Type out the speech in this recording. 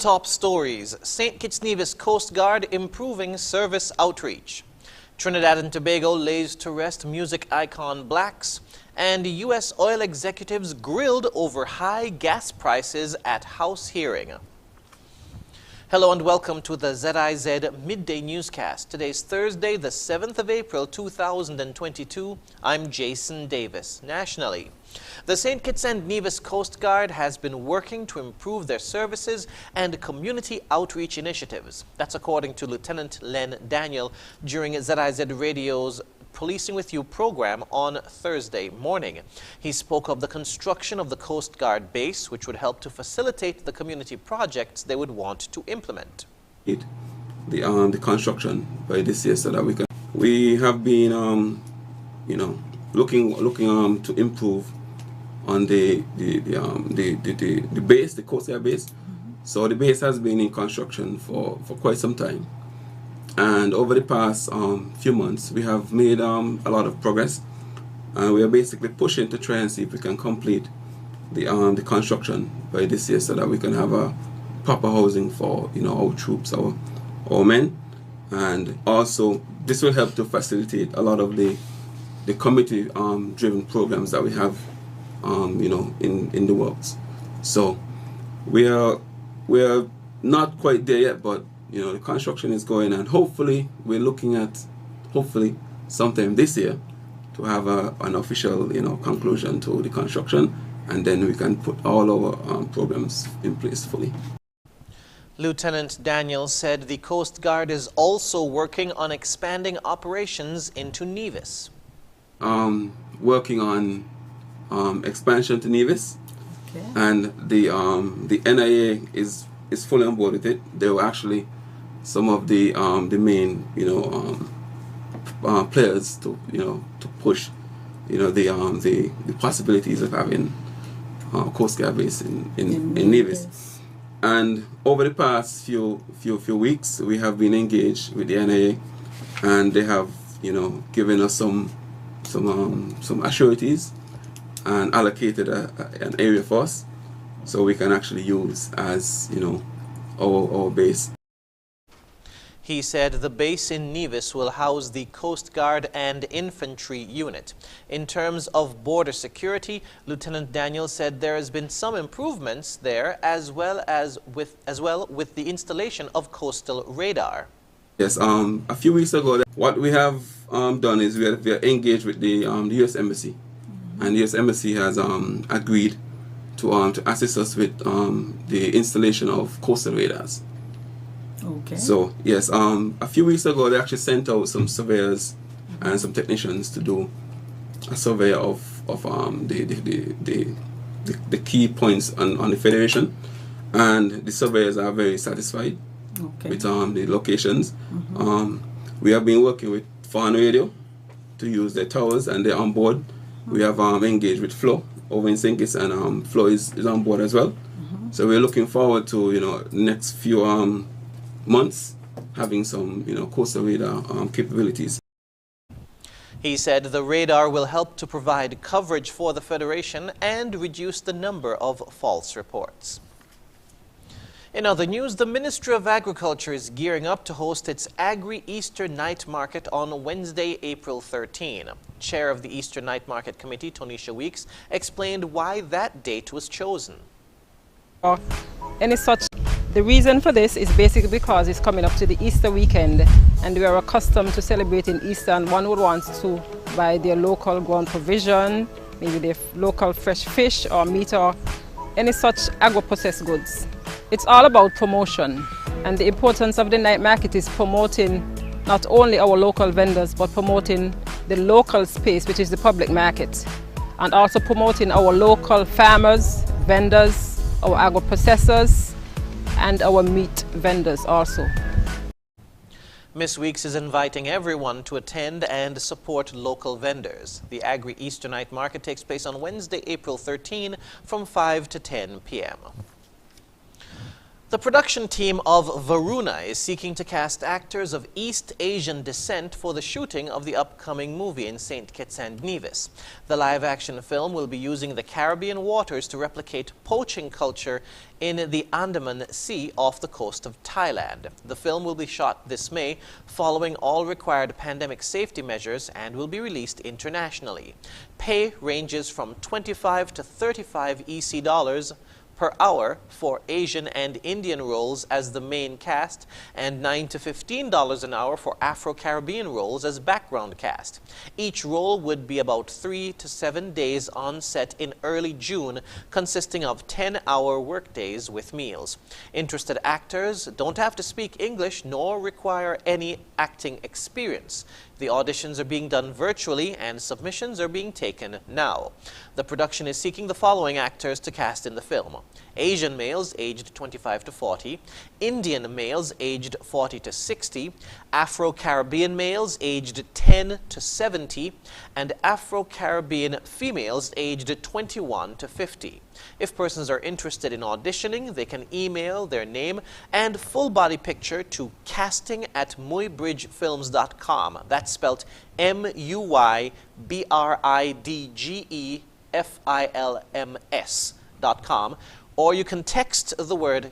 the top stories, St. Kitts Nevis Coast Guard improving service outreach. Trinidad and Tobago lays to rest music icon Blacks, and U.S. oil executives grilled over high gas prices at House hearing. Hello and welcome to the ZIZ Midday Newscast. Today's Thursday, the 7th of April, 2022. I'm Jason Davis. Nationally, the St. Kitts and Nevis Coast Guard has been working to improve their services and community outreach initiatives. That's according to Lieutenant Len Daniel during ZIZ Radio's Policing with You program on Thursday morning. He spoke of the construction of the Coast Guard base, which would help to facilitate the community projects they would want to implement. The construction by this year, so that we have been looking to improve on the base, the Coast Guard base. So the base has been in construction for quite some time. And over the past few months, we have made a lot of progress, and we are basically pushing to try and see if we can complete the construction by this year, so that we can have a proper housing for our troops, our men, and also this will help to facilitate a lot of the community driven programs that we have in the works. So we are not quite there yet, but the construction is going, and hopefully we're looking at sometime this year to have an official conclusion to the construction, and then we can put all our programs in place fully. Lieutenant Daniel said the Coast Guard is also working on expanding operations into Nevis. Working on expansion to Nevis, okay. And the NIA is fully on board with it. They were actually some of the main players to push the possibilities of having Coast Guard base in Nevis. And over the past few weeks, we have been engaged with the NIA, and they have given us some assurities and allocated an area for us, so we can actually use as our base. He said the base in Nevis will house the Coast Guard and Infantry unit. In terms of border security, Lieutenant Daniel said there has been some improvements there, as well with the installation of coastal radar. Yes, a few weeks ago, what we have done is we are engaged with the U.S. Embassy, and the U.S. Embassy has agreed to assist us with the installation of coastal radars. Okay. So yes, a few weeks ago they actually sent out some surveyors and some technicians to do a survey of the key points on the Federation, and the surveyors are very satisfied with the locations. We have been working with Foreign Radio to use their towers, and they're on board. We have engaged with Flo over in St. Kitts, and Flo is on board as well. So we're looking forward to next few months having some coastal radar capabilities. He said the radar will help to provide coverage for the Federation and reduce the number of false reports. In other news, the Ministry of Agriculture is gearing up to host its Agri-Easter Night Market on Wednesday, April 13. Chair of the Easter Night Market Committee, Tonisha Weeks, explained why that date was chosen. The reason for this is basically because it's coming up to the Easter weekend, and we are accustomed to celebrating Easter, and one would want to buy their local ground provision, maybe their local fresh fish or meat or any such agro-processed goods. It's all about promotion, and the importance of the night market is promoting not only our local vendors, but promoting the local space, which is the public market, and also promoting our local farmers, vendors, our agro-processors, and our meat vendors also. Ms. Weeks is inviting everyone to attend and support local vendors. The Agri-Easter Night Market takes place on Wednesday, April 13 from 5 to 10 p.m. The production team of Varuna is seeking to cast actors of East Asian descent for the shooting of the upcoming movie in St. Kitts and Nevis. The live-action film will be using the Caribbean waters to replicate poaching culture in the Andaman Sea off the coast of Thailand. The film will be shot this May following all required pandemic safety measures and will be released internationally. Pay ranges from 25 to 35 EC dollars per hour for Asian and Indian roles as the main cast, and $9 to $15 an hour for Afro-Caribbean roles as background cast. Each role would be about 3 to 7 days on set in early June, consisting of 10-hour workdays with meals. Interested actors don't have to speak English nor require any acting experience. The auditions are being done virtually and submissions are being taken now. The production is seeking the following actors to cast in the film: Asian males aged 25 to 40, Indian males aged 40 to 60, Afro-Caribbean males aged 10 to 70, and Afro-Caribbean females aged 21 to 50. If persons are interested in auditioning, they can email their name and full body picture to casting@muybridgefilms.com. That's spelled MUYBRIDGEFILMS.com. Or you can text the word